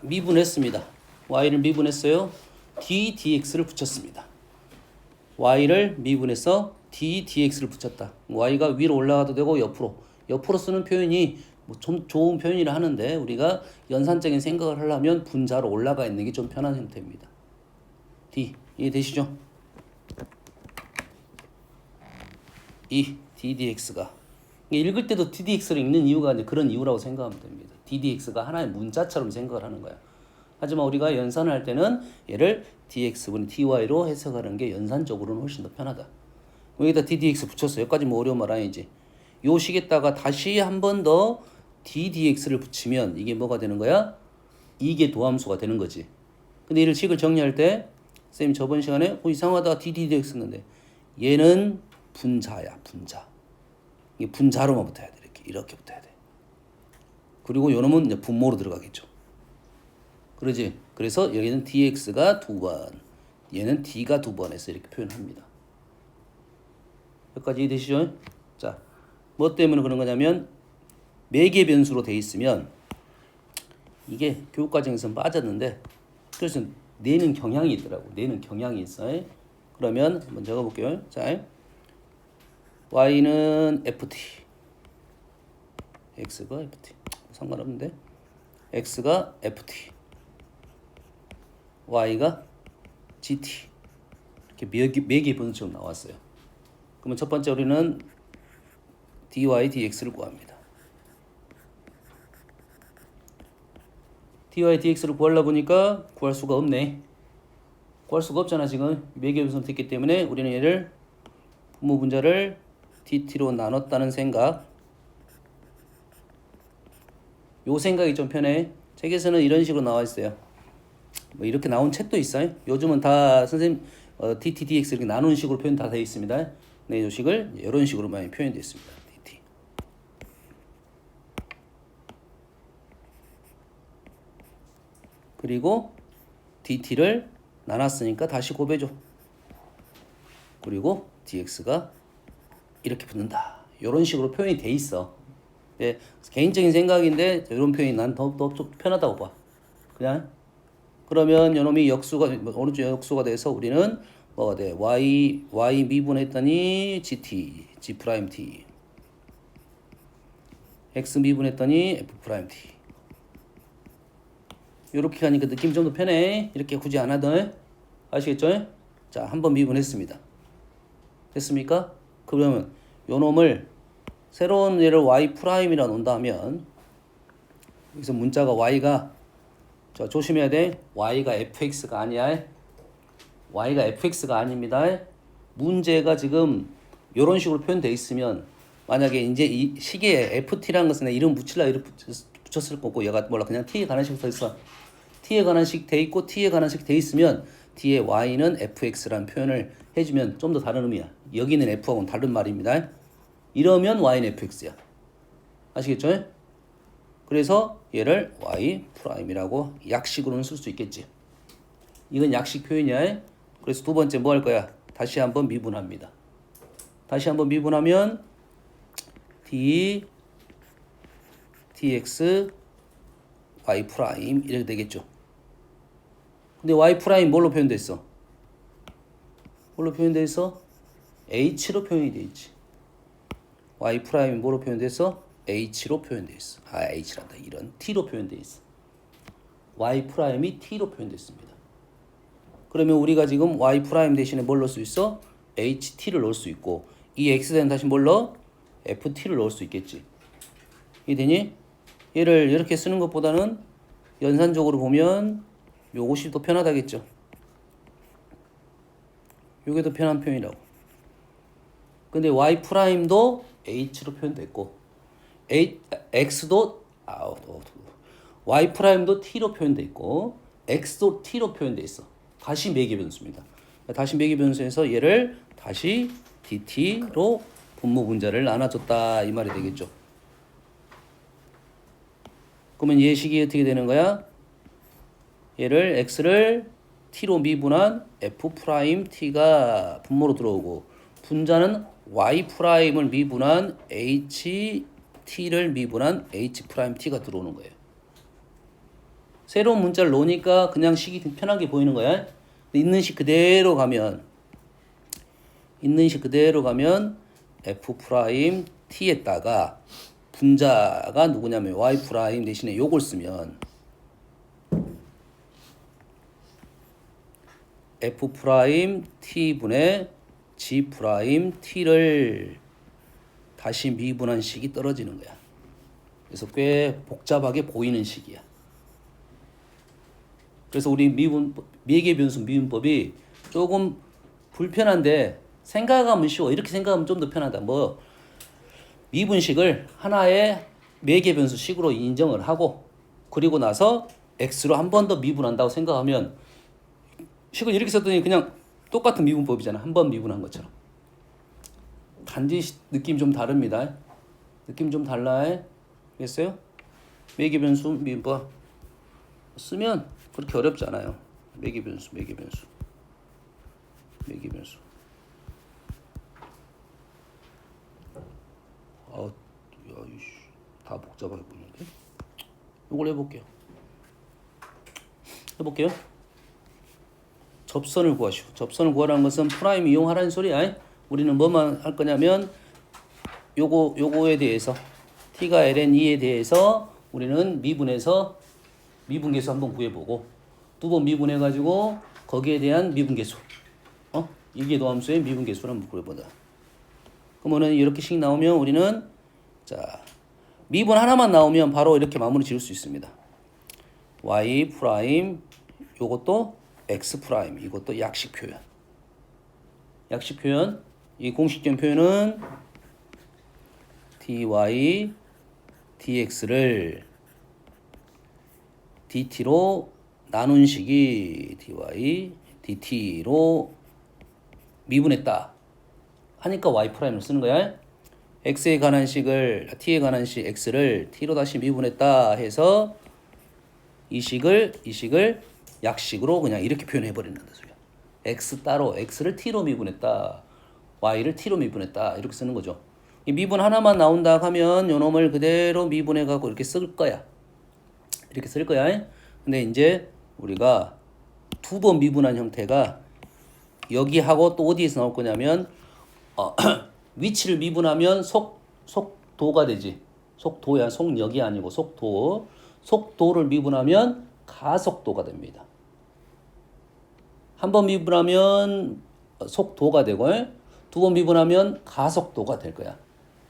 미분했습니다. y를 미분했어요. d dx를 붙였습니다. y를 미분해서 d dx를 붙였다. y가 위로 올라가도 되고 옆으로 쓰는 표현이 뭐 좀 좋은 표현이라 하는데 우리가 연산적인 생각을 하려면 분자로 올라가 있는 게 좀 편한 형태입니다. d 이해되시죠? 이 ddx가 읽을 때도 ddx를 읽는 이유가 이제 그런 이유라고 생각하면 됩니다. ddx가 하나의 문자처럼 생각을 하는 거야. 하지만 우리가 연산을 할 때는 얘를 dx분의 dy로 해석하는 게 연산적으로는 훨씬 더 편하다. 여기다 ddx 붙였어. 여기까지 뭐 어려운 말 아니지. 요 식에다가 다시 한 번 더 ddx를 붙이면 이게 뭐가 되는 거야? 이게 도함수가 되는 거지. 근데 이를 식을 정리할 때 쌤이 저번 시간에 이상하다 ddx 했는데 얘는 분자야, 분자. 이게 분자로만 붙어야 돼. 이렇게 붙어야 돼. 그리고 요 놈은 이제 분모로 들어가겠죠. 그러지? 그래서 여기는 dx가 2번, 얘는 d가 2번 해서 이렇게 표현합니다. 여기까지 이해되시죠? 자, 뭐 때문에 그런 거냐면 매개 변수로 돼 있으면 이게 교육과정에서 빠졌는데 그래서 내는 경향이 있더라고. 내는 경향이 있어. 그러면 한번 적어볼게요. 자, y는 ft, x가 ft, 상관없는데 x가 ft, y가 gt 이렇게 매개 변수처럼 나왔어요. 그러면 첫 번째 우리는 dy dx를 구합니다. dy dx를 구하려 보니까 구할 수가 없네. 구할 수가 없잖아. 지금 매개 변수는 됐기 때문에 우리는 얘를 분모 분자를 dt로 나눴다는 생각. 요 생각이 좀 편해. 책에서는 이런 식으로 나와 있어요. 뭐 이렇게 나온 책도 있어요. 요즘은 다 선생님 dt dx 이렇게 나누는 식으로 표현 다 되어 있습니다. 네, 이 식을 이런 식으로 많이 표현되어 있습니다. dt. 그리고 dt를 나눴으니까 다시 곱해줘. 그리고 dx가 이렇게 붙는다. 이런 식으로 표현이 돼 있어. 네, 개인적인 생각인데 이런 표현이 난 더 편하다고 봐. 그냥 그러면 요놈이 역수가 오른쪽 역수가 돼서 우리는 뭐가 돼? y 미분했더니 gt, g 프라임 t. x 미분했더니 f 프라임 t. 이렇게 가니까 느낌이 좀 더 편해. 이렇게 굳이 안 하던. 아시겠죠? 자, 한번 미분했습니다. 됐습니까? 그러면 요 놈을 새로운 얘를 y 프라임이라 놓는다면 여기서 문자가 y가 자, 조심해야 돼. y가 fx가 아니야. y가 fx가 아닙니다. 문제가 지금 이런 식으로 표현되어 있으면 만약에 이제 이 시계에 ft라는 것은 이름 붙일라 이름 붙였을 거고 얘가 몰라 그냥 t에 관한 식 써 있어. t에 관한 식 돼 있고 t에 관한 식 돼 있으면 뒤에 y는 fx라는 표현을 해주면 좀 더 다른 의미야. 여기는 f하고는 다른 말입니다. 이러면 y는 fx야. 아시겠죠? 그래서 얘를 y 프라임이라고 약식으로는 쓸 수 있겠지. 이건 약식 표현이야. 그래서 두 번째 뭐 할 거야? 다시 한번 미분합니다. 다시 한번 미분하면 d dx y 프라임 이렇게 되겠죠. 근데 y 프라임 뭘로 표현돼 있어? 뭘로 표현돼 있어? h로 표현이 돼 있지. y 프라임이 뭐로 표현돼 있어? h로 표현돼 있어. 아, h란다. 이런 t로 표현돼 있어. y 프라임이 t로 표현됐습니다. 그러면 우리가 지금 y 프라임 대신에 뭘 넣을 수 있어? ht를 넣을 수 있고 이 x대는 다시 뭘 넣어? ft를 넣을 수 있겠지. 이해되니? 얘를 이렇게 쓰는 것보다는 연산적으로 보면 요것이 더 편하다겠죠. 요게 더 편한 표현이라고. 근데 y 프라임도 h로 표현됐고 x도 y 프라임도 t로 표현돼 있고 x도 t로 표현돼 있어. 다시 매개 변수입니다. 다시 매개 변수에서 얘를 다시 dt로 분모 분자를 나눠줬다 이 말이 되겠죠. 그러면 얘 식이 어떻게 되는 거야? 얘를 x를 t로 미분한 f 프라임 t가 분모로 들어오고 분자는 y 프라임을 미분한 h t를 미분한 h 프라임 t가 들어오는 거예요. 새로운 문자를 놓으니까 그냥 식이 편하게 보이는 거야. 있는 식 그대로 가면 f 프라임 t에다가 분자가 누구냐면 y 프라임 대신에 요걸 쓰면 f 프라임 t 분의 g 프라임 t를 다시 미분한 식이 떨어지는 거야. 그래서 꽤 복잡하게 보이는 식이야. 그래서 우리 미개 변수 미분법이 조금 불편한데 생각하면 쉬워. 이렇게 생각하면 좀 더 편하다. 뭐 미분식을 하나의 매개 변수식으로 인정을 하고 그리고 나서 x로 한 번 더 미분한다고 생각하면 식을 이렇게 썼더니 그냥 똑같은 미분법이잖아. 한 번 미분한 것처럼. 단지 느낌 좀 다릅니다. 느낌 좀 달라. 알겠어요? 매개 변수 미분법 쓰면 그렇게 어렵지 않아요. 매개 변수. 야, 이씨, 다 복잡하게 보이는데? 이걸 해볼게요. 접선을 구하시오. 접선을 구하라는 것은 프라임 이용하라는 소리야. 우리는 뭐만 할 거냐면 요거에 대해서 t가 ln2에 대해서 우리는 미분계수 한번 구해보고 두 번 미분해가지고 거기에 대한 미분계수 이계도함수의 미분계수를 한번 구해보자. 그러면은 이렇게 식 나오면 우리는 자 미분 하나만 나오면 바로 이렇게 마무리 지을 수 있습니다. y 프라임 요것도 x 프라임 이것도 약식 표현 이 공식적 표현은 dy dx를 dt로 나눈 식이 dy dt로 미분했다 하니까 y 프라임을 쓰는 거야. x에 관한 식을 t에 관한 식 x를 t로 다시 미분했다 해서 이 식을 약식으로 그냥 이렇게 표현해 버린다는 소리야. x 따로 x를 t로 미분했다. y를 t로 미분했다. 이렇게 쓰는 거죠. 이 미분 하나만 나온다 하면 요 놈을 그대로 미분해 갖고 이렇게 쓸 거야. 근데 이제 우리가 두 번 미분한 형태가 여기하고 또 어디에서 나올 거냐면 위치를 미분하면 속도가 되지. 속도야. 속력이 아니고 속도. 속도를 미분하면 가속도가 됩니다. 한 번 미분하면 속도가 되고 두 번 미분하면 가속도가 될 거야.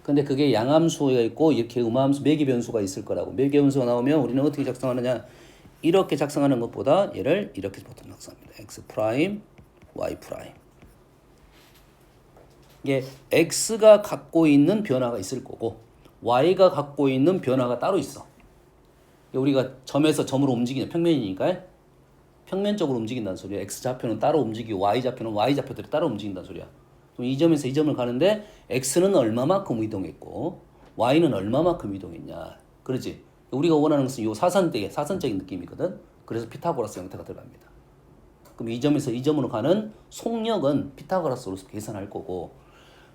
근데 그게 양함수가 있고 이렇게 음함수 매개 변수가 있을 거라고. 매개 변수가 나오면 우리는 어떻게 작성하느냐? 이렇게 작성하는 것보다 얘를 이렇게 보통 작성합니다. x 프라임, y 프라임. 이게 x가 갖고 있는 변화가 있을 거고 y가 갖고 있는 변화가 따로 있어. 우리가 점에서 점으로 움직이는 평면이니까 평면적으로 움직인다는 소리야. x 좌표는 따로 움직이고 y 좌표는 y 좌표들이 따로 움직인다는 소리야. 그럼 이 점에서 이 점을 가는데 x는 얼마만큼 이동했고 y는 얼마만큼 이동했냐. 그러지? 우리가 원하는 것은 이 사선적인 느낌이거든. 그래서 피타고라스 형태가 들어갑니다. 그럼 이 점에서 이 점으로 가는 속력은 피타고라스로서 계산할 거고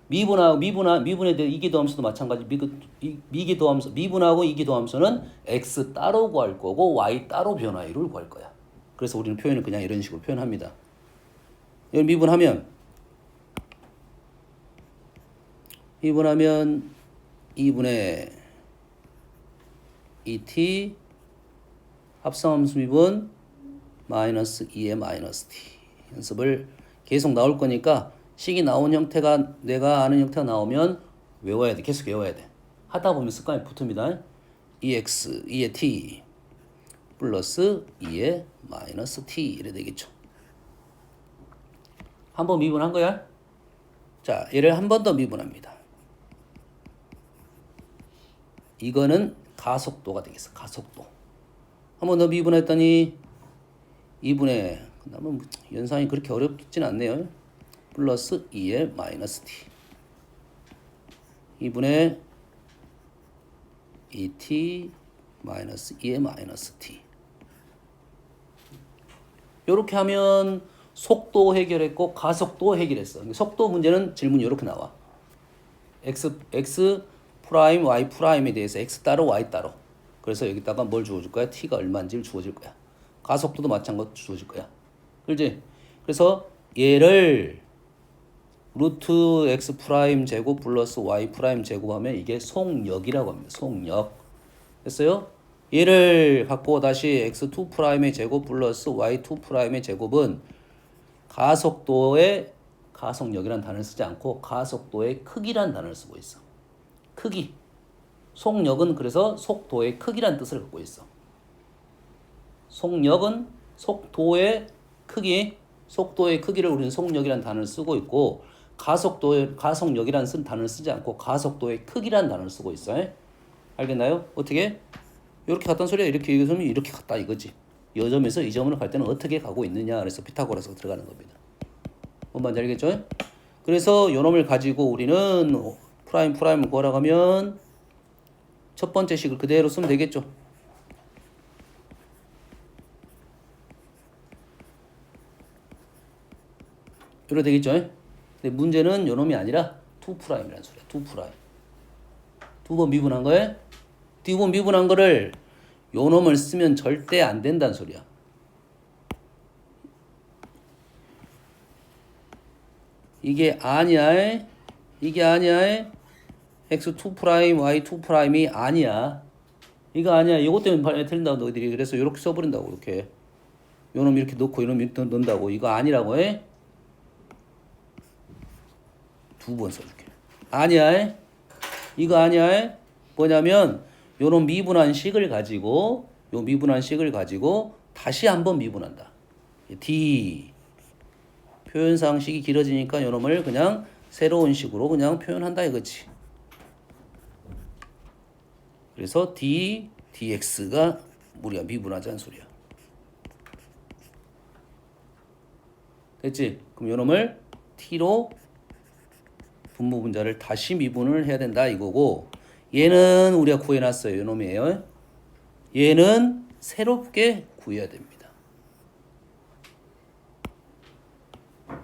미분에 대한 이기도함수도 마찬가지. 미기도함수 미분하고 이기도함수는 x 따로 구할 거고 y 따로 변화율을 구할 거야. 그래서 우리는 표현을 그냥 이런 식으로 표현합니다. 이걸 미분하면 2분의 2t 합성함수 미분 마이너스 2의 마이너스 t 연습을 계속 나올 거니까 식이 나온 형태가 내가 아는 형태가 나오면 외워야 돼. 계속 외워야 돼. 하다 보면 습관이 붙습니다. 2x 2의 t 플러스 2의 마이너스 t 이래 되겠죠. 한 번 미분한 거야. 자, 얘를 한 번 더 미분합니다. 이거는 가속도가 되겠어. 가속도. 한 번 더 미분했더니 2분의 그다음에 연산이 그렇게 어렵진 않네요. 플러스 2의 마이너스 t 2분의 2t 마이너스 2의 마이너스 t 이렇게 하면 속도 해결했고 가속도 해결했어. 속도 문제는 질문이 이렇게 나와. x 프라임 y 프라임에 대해서 x 따로 y 따로. 그래서 여기다가 뭘 주어줄 거야? t가 얼마인지를 주어줄 거야. 가속도도 마찬가지로 주어질 거야. 그렇지? 그래서 얘를 루트 x 프라임 제곱 플러스 y 프라임 제곱하면 이게 속력이라고 합니다. 속력. 됐어요? 얘를 갖고 다시 x2 프라임의 제곱 플러스 y2 프라임의 제곱은 가속도의 가속력이라는 단어를 쓰지 않고 가속도의 크기라는 단어를 쓰고 있어. 크기. 속력은 그래서 속도의 크기라는 뜻을 갖고 있어. 속력은 속도의 크기, 속도의 크기를 우리는 속력이라는 단어를 쓰고 있고 가속력이라는 단어를 쓰지 않고 가속도의 크기라는 단어를 쓰고 있어. 알겠나요? 어떻게? 이렇게 갔단 소리야. 이렇게 얘기하면 이렇게 갔다 이거지. 이 점에서 이 점으로 갈 때는 어떻게 가고 있느냐. 그래서 피타고라스가 들어가는 겁니다. 뭔 말인지 알겠죠? 그래서 요 놈을 가지고 우리는 프라임을 구하라고 하면 첫 번째 식을 그대로 쓰면 되겠죠. 이래 되겠죠? 근데 문제는 요 놈이 아니라 2'이라는 소리야. 2'. 두 번 미분한 거에 두 번 미분한 거를 요 놈을 쓰면 절대 안 된다는 소리야. 이게 아니야. 이게 아니야. x2 y2이 아니야. 이거 아니야. 이것 때문에 틀린다고 너희들이. 그래서 이렇게 써버린다고. 이렇게 요 놈 이렇게 넣고 요 놈 이렇게 넣는다고. 이거 아니라고 해. 두 번 써줄게. 아니야. 이거 아니야. 뭐냐면 요런 미분한 식을 가지고 다시 한번 미분한다. D 표현상식이 길어지니까 요놈을 그냥 새로운 식으로 그냥 표현한다 이거지. 그래서 dx가 우리가 미분하자는 소리야. 됐지? 그럼 요놈을 t로 분모 분자를 다시 미분을 해야 된다 이거고, 얘는 우리가 구해놨어요. 요놈이에요. 얘는 새롭게 구해야 됩니다.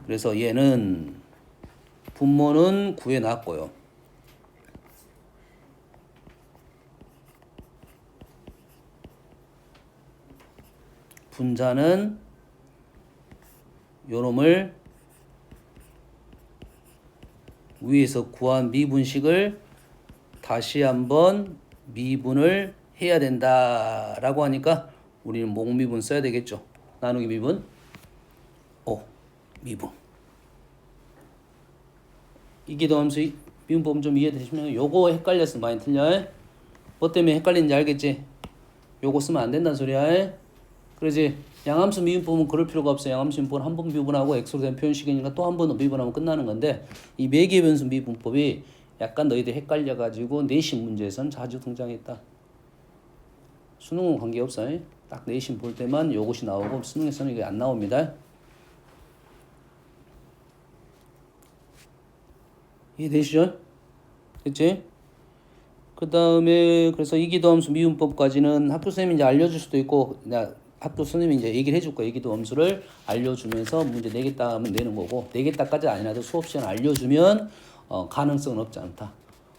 그래서 얘는 분모는 구해놨고요. 분자는 요놈을 위에서 구한 미분식을 다시 한번 미분을 해야 된다라고 하니까 우리는 목미분 써야 되겠죠. 나누기 미분. 미분. 이기도함수 미분법 좀 이해되시면 요거 헷갈렸으면 많이 틀려. 뭐 때문에 헷갈리는지 알겠지? 요거 쓰면 안 된다는 소리야. 그러지? 양함수 미분법은 그럴 필요가 없어. 양함수 미분법은 한 번 미분하고 x로 된 표현식이니까 또 한 번 미분하면 끝나는 건데, 이 매개의 변수 미분법이 약간 너희들 헷갈려가지고 내신 문제에선 자주 등장했다. 수능은 관계없어. 딱 내신 볼 때만 요것이 나오고 수능에서는 이게 안 나옵니다. 이해되시죠? 됐지? 그 다음에 그래서 이기도함수 미분법까지는 학교 선생님이 이제 알려줄 수도 있고, 학교 선생님이 이제 얘기를 해줄 거야. 이기도함수를 알려주면서 문제 내겠다 하면 내는 거고, 내겠다까지 아니라도 수업 시간 알려주면 가능성은 없지 않다.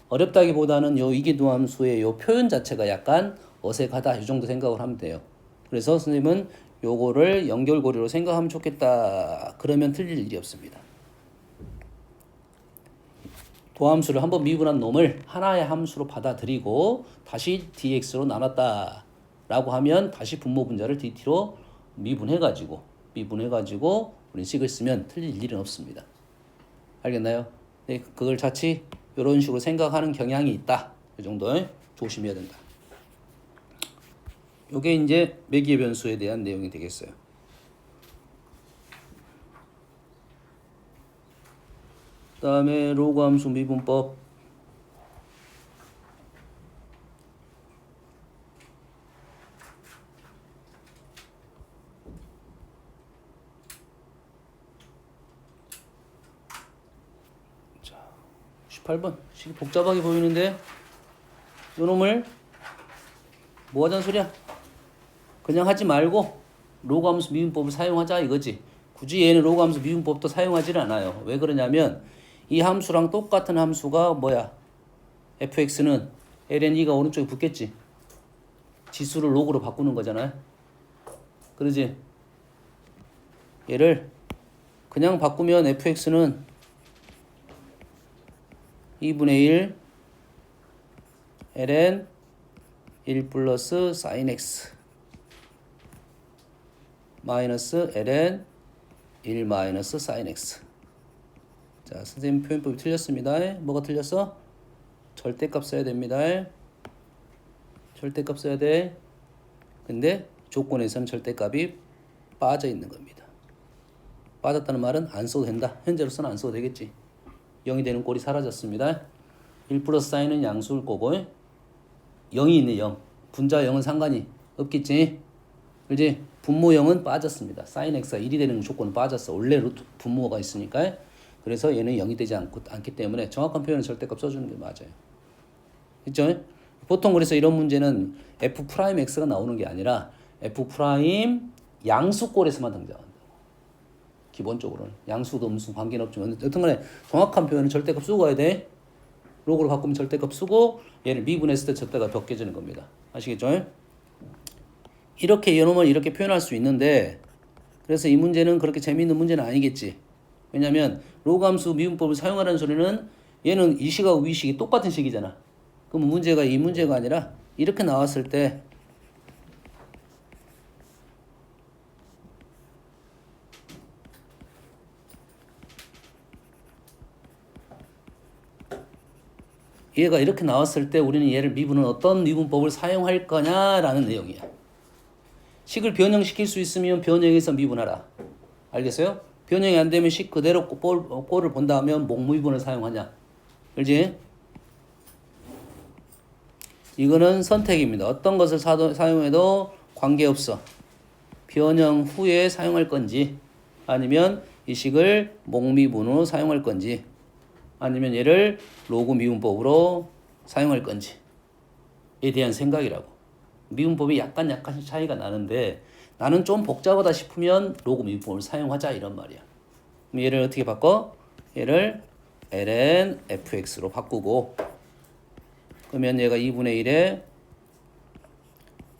어렵다기보다는 요 이기도함수의 요 표현 자체가 약간 어색하다, 이 정도 생각을 하면 돼요. 그래서 선생님은 요거를 연결고리로 생각하면 좋겠다. 그러면 틀릴 일이 없습니다. 도함수를 한번 미분한 놈을 하나의 함수로 받아들이고 다시 dx로 나눴다 라고 하면 다시 분모 분자를 dt로 미분해가지고 우리 식을 쓰면 틀릴 일은 없습니다. 알겠나요? 네, 그걸 자칫 이런 식으로 생각하는 경향이 있다. 이 정도 조심해야 된다. 요게 이제 매기의 변수에 대한 내용이 되겠어요. 그 다음에 로그 함수 미분법. 자, 18번. 식이 복잡하게 보이는데 요 놈을 뭐 하자는 소리야? 그냥 하지 말고 로그 함수 미분법을 사용하자 이거지. 굳이 얘는 로그 함수 미분법도 사용하지는 않아요. 왜 그러냐면 이 함수랑 똑같은 함수가 뭐야? fx는 ln 2가 오른쪽에 붙겠지. 지수를 로그로 바꾸는 거잖아요. 그러지? 얘를 그냥 바꾸면 fx는 2분의 1 ln 1 플러스 sin x 마이너스 ln 1 마이너스 sin x. 자, 선생님 표현법이 틀렸습니다. 뭐가 틀렸어? 절대값 써야 됩니다. 절대값 써야 돼. 근데 조건에서는 절대값이 빠져 있는 겁니다. 빠졌다는 말은 안 써도 된다. 현재로서는 안 써도 되겠지. 0이 되는 꼴이 사라졌습니다. 1 플러스 사인은 양수일 거고 0이 있네. 0. 분자 0은 상관이 없겠지. 그렇지? 분모 0은 빠졌습니다. 사인 x가 1이 되는 조건은 빠졌어. 원래 루트 분모가 있으니까. 그래서 얘는 0이 되지 않기 때문에 정확한 표현은 절대값 써주는 게 맞아요. 그렇죠? 보통 그래서 이런 문제는 f 프라임 x가 나오는 게 아니라 f 프라임 양수꼴에서만 등장한다. 기본적으로는 양수도 무슨 관계는 없지만 여튼간에 정확한 표현은 절대값 쓰고 가야 돼. 로그로 바꾸면 절대값 쓰고 얘를 미분했을 때 절대가 벗겨지는 겁니다. 아시겠죠? 이렇게 이놈을 이렇게 표현할 수 있는데 그래서 이 문제는 그렇게 재미있는 문제는 아니겠지. 왜냐하면 로그함수 미분법을 사용하라는 소리는 얘는 이 식하고 위 식이 똑같은 식이잖아. 그럼 문제가 이 문제가 아니라 이렇게 나왔을 때 얘가 이렇게 나왔을 때 우리는 얘를 미분은 어떤 미분법을 사용할 거냐라는 내용이야. 식을 변형시킬 수 있으면 변형해서 미분하라. 알겠어요? 변형이 안 되면 식 그대로 꼴을 본다 하면 목미분을 사용하냐. 그렇지? 이거는 선택입니다. 어떤 것을 사용해도 관계없어. 변형 후에 사용할 건지 아니면 이 식을 목미분으로 사용할 건지 아니면 얘를 로그 미분법으로 사용할 건지에 대한 생각이라고. 미분법이 약간씩 차이가 나는데 나는 좀 복잡하다 싶으면 로그 미분법을 사용하자 이런 말이야. 그럼 얘를 어떻게 바꿔? 얘를 ln fx로 바꾸고 그러면 얘가 2분의 1에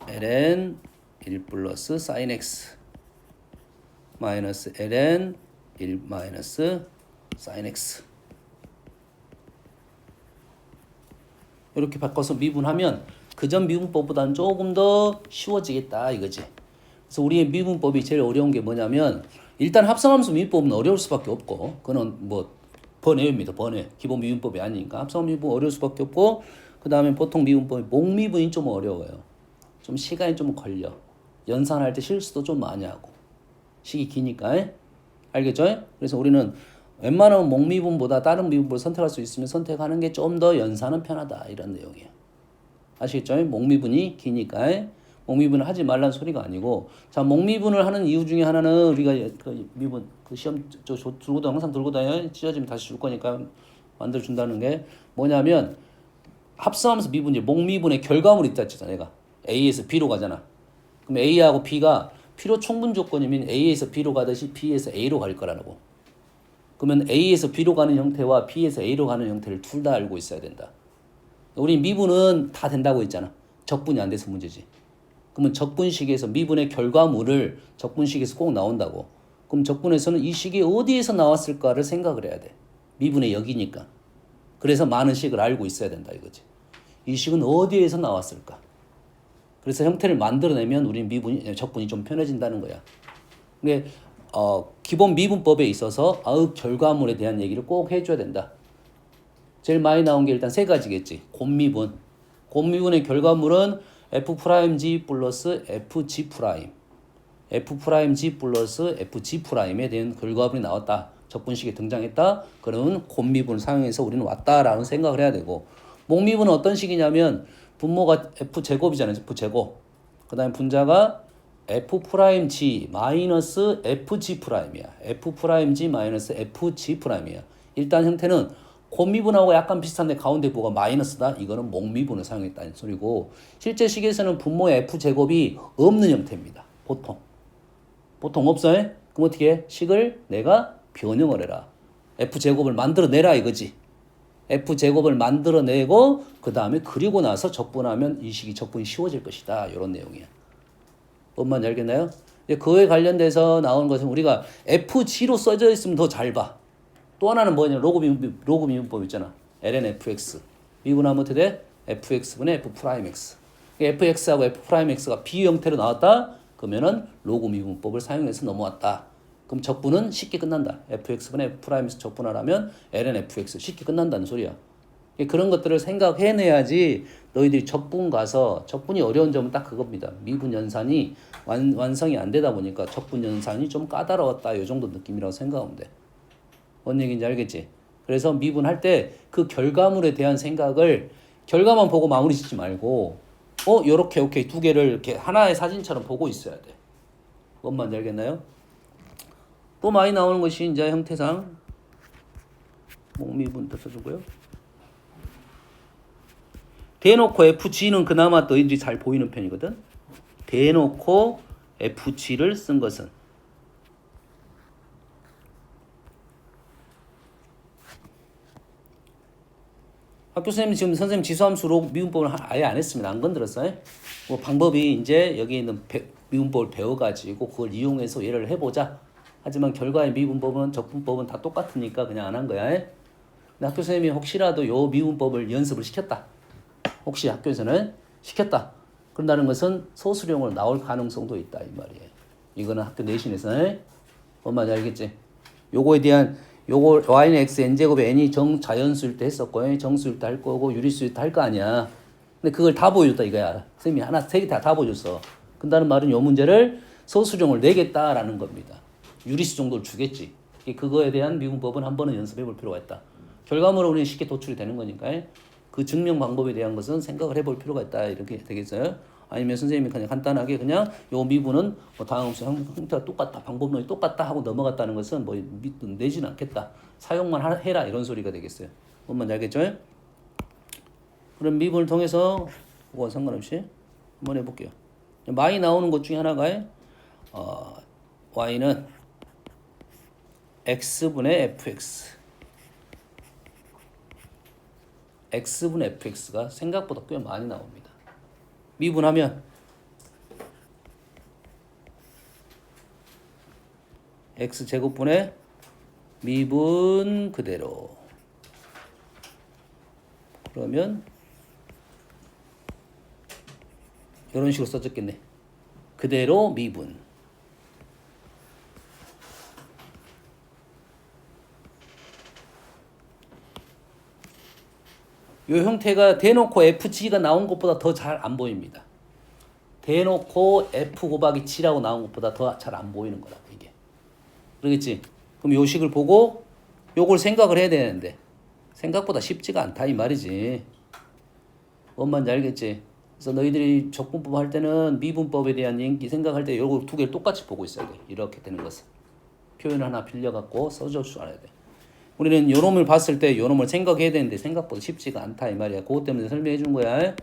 ln 1 플러스 sin x 마이너스 ln 1 마이너스 sin x 이렇게 바꿔서 미분하면 그전 미분법보다는 조금 더 쉬워지겠다 이거지. 그래서 우리의 미분법이 제일 어려운 게 뭐냐면 일단 합성함수 미분법은 어려울 수밖에 없고 그거는 뭐 번외입니다. 번외. 기본 미분법이 아니니까 합성함수 미분법 어려울 수밖에 없고 그 다음에 보통 미분법이 목미분이 좀 어려워요. 좀 시간이 좀 걸려. 연산할 때 실수도 좀 많이 하고 식이 기니까. 알겠죠? 그래서 우리는 웬만하면 목미분보다 다른 미분법을 선택할 수 있으면 선택하는 게 좀 더 연산은 편하다 이런 내용이에요. 아시겠죠? 목미분이 기니까 목미분을 하지 말라는 소리가 아니고 자 목미분을 하는 이유 중에 하나는 우리가 그 미분 그 시험 들고도 항상 들고 다녀 찢어지면 다시 줄 거니까 만들어 준다는 게 뭐냐면 합성하면서 미분이 목미분의 결과물이 있다 했잖아. 얘가 A에서 B로 가잖아. 그럼 A하고 B가 필요 충분 조건이면 A에서 B로 가듯이 B에서 A로 갈 거라고. 그러면 A에서 B로 가는 형태와 B에서 A로 가는 형태를 둘 다 알고 있어야 된다. 우리 미분은 다 된다고 했잖아. 적분이 안 돼서 문제지. 그러면 적분식에서 미분의 결과물을 적분식에서 꼭 나온다고. 그럼 적분에서는 이 식이 어디에서 나왔을까를 생각을 해야 돼. 미분의 역이니까. 그래서 많은 식을 알고 있어야 된다 이거지. 이 식은 어디에서 나왔을까. 그래서 형태를 만들어내면 우리 적분이 좀 편해진다는 거야. 근데 기본 미분법에 있어서 결과물에 대한 얘기를 꼭 해줘야 된다. 제일 많이 나온 게 일단 세 가지겠지. 곱미분. 곱미분의 결과물은 f'g 플러스 fg'. f'g 플러스 fg'에 대한 결과물이 나왔다. 적분식에 등장했다. 그러면 곱미분을 사용해서 우리는 왔다라는 생각을 해야 되고 목미분은 어떤 식이냐면 분모가 f제곱이잖아요. f제곱. 그 다음에 분자가 f'g 마이너스 fg'이야. f'g 마이너스 fg'이야. 일단 형태는 곱미분하고 약간 비슷한데 가운데 뭐가 마이너스다. 이거는 목미분을 사용했다는 소리고 실제 식에서는 분모의 f제곱이 없는 형태입니다. 보통 없어요. 그럼 어떻게 해? 식을 내가 변형을 해라. f제곱을 만들어내라 이거지. f제곱을 만들어내고 그 다음에 그리고 나서 적분하면 이 식이 적분이 쉬워질 것이다. 이런 내용이야. 뭔 말인지 알겠나요? 이제 그에 관련돼서 나오는 것은 우리가 FG로 써져 있으면 더 잘 봐. 또 하나는 뭐냐? 로그 미분법 있잖아. lnfx. 미분하면 어떻게 돼? fx분의 f'x. fx하고 f'x가 b 형태로 나왔다. 그러면은 로그 미분법을 사용해서 넘어왔다. 그럼 적분은 쉽게 끝난다. fx분의 f'x 적분하라면 lnfx 쉽게 끝난다는 소리야. 그런 것들을 생각해내야지 너희들이 적분 가서 적분이 어려운 점은 딱 그겁니다. 미분 연산이 완성이 안 되다 보니까 적분 연산이 좀 까다로웠다. 이 정도 느낌이라고 생각하면 돼. 뭔 얘기인지 알겠지? 그래서 미분할 때 그 결과물에 대한 생각을 결과만 보고 마무리 짓지 말고 요렇게 오케이 두 개를 이렇게 하나의 사진처럼 보고 있어야 돼. 뭔 말인지 알겠나요? 또 많이 나오는 것이 이제 형태상 목미분 또 써주고요. 대놓고 FG는 그나마 너희들이 잘 보이는 편이거든. 대놓고 FG를 쓴 것은 학교 선생님이 지금 선생님 지수함수로 미분법을 아예 안 했습니다. 안 건드렸어요. 뭐 방법이 이제 여기 있는 미분법을 배워가지고 그걸 이용해서 얘를 해보자. 하지만 결과의 미분법은 적분법은 다 똑같으니까 그냥 안 한 거야. 근데 학교 선생님이 혹시라도 요 미분법을 연습을 시켰다. 혹시 학교에서는 시켰다. 그런다는 것은 소수령으로 나올 가능성도 있다 이 말이에요. 이거는 학교 내신에서 뭔 말인지 알겠지? 요거에 대한 요거 y는 x n제곱에 n이 정자연수일 때 했었고 정수일 때 할 거고 유리수일 때 할 거 아니야. 근데 그걸 다 보여줬다 이거야. 선생님이 하나 세 개 다 보여줬어. 근다는 말은 요 문제를 소수령을 내겠다라는 겁니다. 유리수 정도를 주겠지. 그거에 대한 미분법은 한 번은 연습해 볼 필요가 있다. 결과물은 우리 쉽게 도출이 되는 거니까 그 증명 방법에 대한 것은 생각을 해볼 필요가 있다. 이렇게 되겠어요. 아니면 선생님이 그냥 간단하게 그냥 요 미분은 뭐 다음수 형태가 똑같다. 방법론이 똑같다 하고 넘어갔다는 것은 뭐 내지는 않겠다. 사용만 해라 이런 소리가 되겠어요. 뭔 말인지 알겠죠? 그럼 미분을 통해서 그거 상관없이 한번 해볼게요. 많이 나오는 것 중에 하나가 y는 x분의 fx x분의 fx가 생각보다 꽤 많이 나옵니다. 미분하면 x제곱분의 미분 그대로 그러면 이런 식으로 써졌겠네. 그대로 미분 이 형태가 대놓고 FG가 나온 것보다 더 잘 안 보입니다. 대놓고 F 곱하기 G라고 나온 것보다 더 잘 안 보이는 거라고 이게. 그러겠지? 그럼 요 식을 보고 요걸 생각을 해야 되는데 생각보다 쉽지가 않다 이 말이지. 뭔 말인지 알겠지? 그래서 너희들이 적분법 할 때는 미분법에 대한 생각할 때 요거 두 개를 똑같이 보고 있어야 돼. 이렇게 되는 것은. 표현 하나 빌려갖고 써줄 줄 알아야 돼. 우리는 요놈을 봤을 때 요놈을 생각해야 되는데 생각보다 쉽지가 않다 이 말이야. 그것 때문에 설명해 준 거야.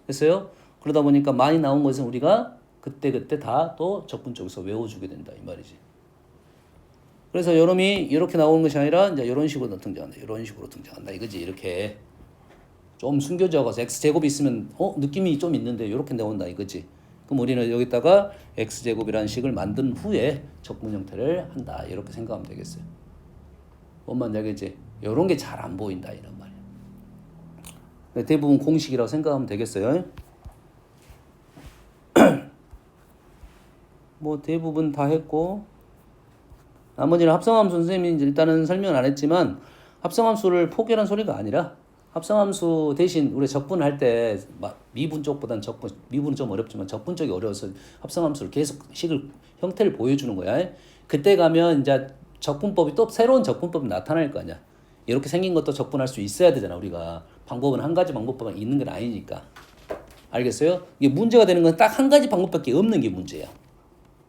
됐어요? 그러다 보니까 많이 나온 것은 우리가 그때그때 다 또 적분 쪽에서 외워주게 된다 이 말이지. 그래서 요놈이 이렇게 나오는 것이 아니라 이제 이런 식으로 등장한다. 이런 식으로 등장한다 이거지. 이렇게 좀 숨겨져가서 x제곱이 있으면 느낌이 좀 있는데 이렇게 나온다 이거지. 그럼 우리는 여기다가 x제곱이라는 식을 만든 후에 적분 형태를 한다 이렇게 생각하면 되겠어요. 뭔 말인지 알겠지? 이런 게 잘 안 보인다 이런 말이야. 대부분 공식이라고 생각하면 되겠어요. 뭐 대부분 다 했고 나머지는 합성함수 선생님이 일단은 설명을 안 했지만 합성함수를 포기하는 소리가 아니라 합성함수 대신 우리 적분할 때 미분 쪽보다는 미분은 좀 어렵지만 적분 쪽이 어려워서 합성함수를 계속 형태를 보여주는 거야. 그때 가면 이제 적분법이 또 새로운 적분법이 나타날 거 아니야. 이렇게 생긴 것도 적분할 수 있어야 되잖아. 우리가 방법은 한 가지 방법만 있는 건 아니니까. 알겠어요? 이게 문제가 되는 건 딱 한 가지 방법밖에 없는 게 문제야.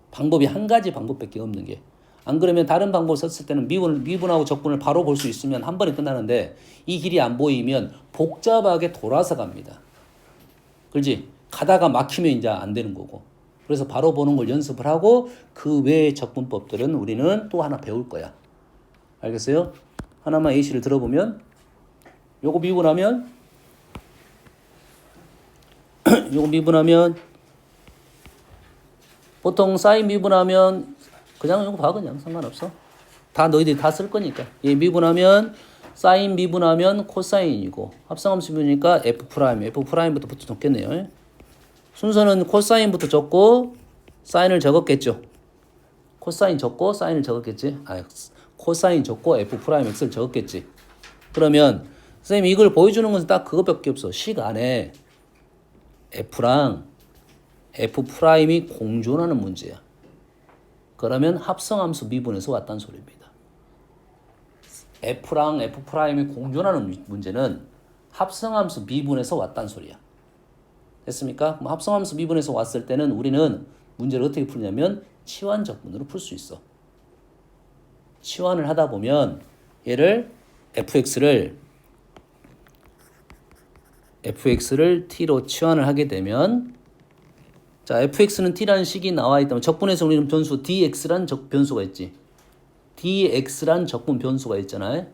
방법이 한 가지 방법밖에 없는 게. 안 그러면 다른 방법 썼을 때는 미분하고 적분을 바로 볼 수 있으면 한 번에 끝나는데 이 길이 안 보이면 복잡하게 돌아서 갑니다. 그렇지? 가다가 막히면 이제 안 되는 거고. 그래서 바로 보는 걸 연습을 하고 그 외의 적분법들은 우리는 또 하나 배울 거야. 알겠어요? 하나만 예시를 들어보면 요거 미분하면 보통 사인 미분하면 그냥 이거 봐 그냥 상관없어. 다 너희들이 다 쓸 거니까. 얘 미분하면 사인 미분하면 코사인이고 합성함수 미분이니까 f 프라임, f 프라임부터 적겠네요. 순서는 코사인부터 적고 사인을 적었겠죠. 코사인 적고 사인을 적었겠지. 코사인 적고 f 프라임 x를 적었겠지. 그러면 선생님 이걸 보여주는 것은 딱 그것밖에 없어. 식 안에 f랑 f 프라임이 공존하는 문제야. 그러면 합성함수 미분에서 왔다는 소리입니다. f랑 f 프라임이 공존하는 문제는 합성함수 미분에서 왔다는 소리야. 됐습니까? 그럼 합성함수 미분에서 왔을 때는 우리는 문제를 어떻게 풀냐면 치환적분으로 풀 수 있어. 치환을 하다 보면 얘를 fx를 t로 치환을 하게 되면 자 fx는 t라는 식이 나와 있다면 적분에서 우리는 변수 dx란 변수가 있지. dx란 적분 변수가 있잖아요.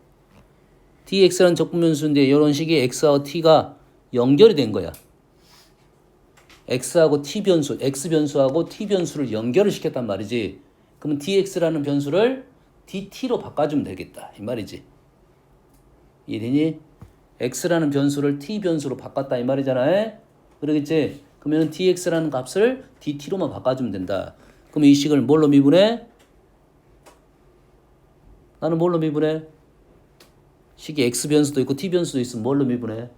dx란 적분 변수인데 이런 식의 x하고 t가 연결이 된 거야. x하고 t 변수, x 변수하고 t 변수를 연결을 시켰단 말이지. 그러면 dx라는 변수를 dt로 바꿔주면 되겠다 이 말이지. 이해되니? x라는 변수를 t 변수로 바꿨다 이 말이잖아요. 그러겠지? 그러면 dx라는 값을 dt로만 바꿔주면 된다. 그럼 이 식을 뭘로 미분해? 나는 뭘로 미분해? 식이 x 변수도 있고 t 변수도 있으면 뭘로 미분해?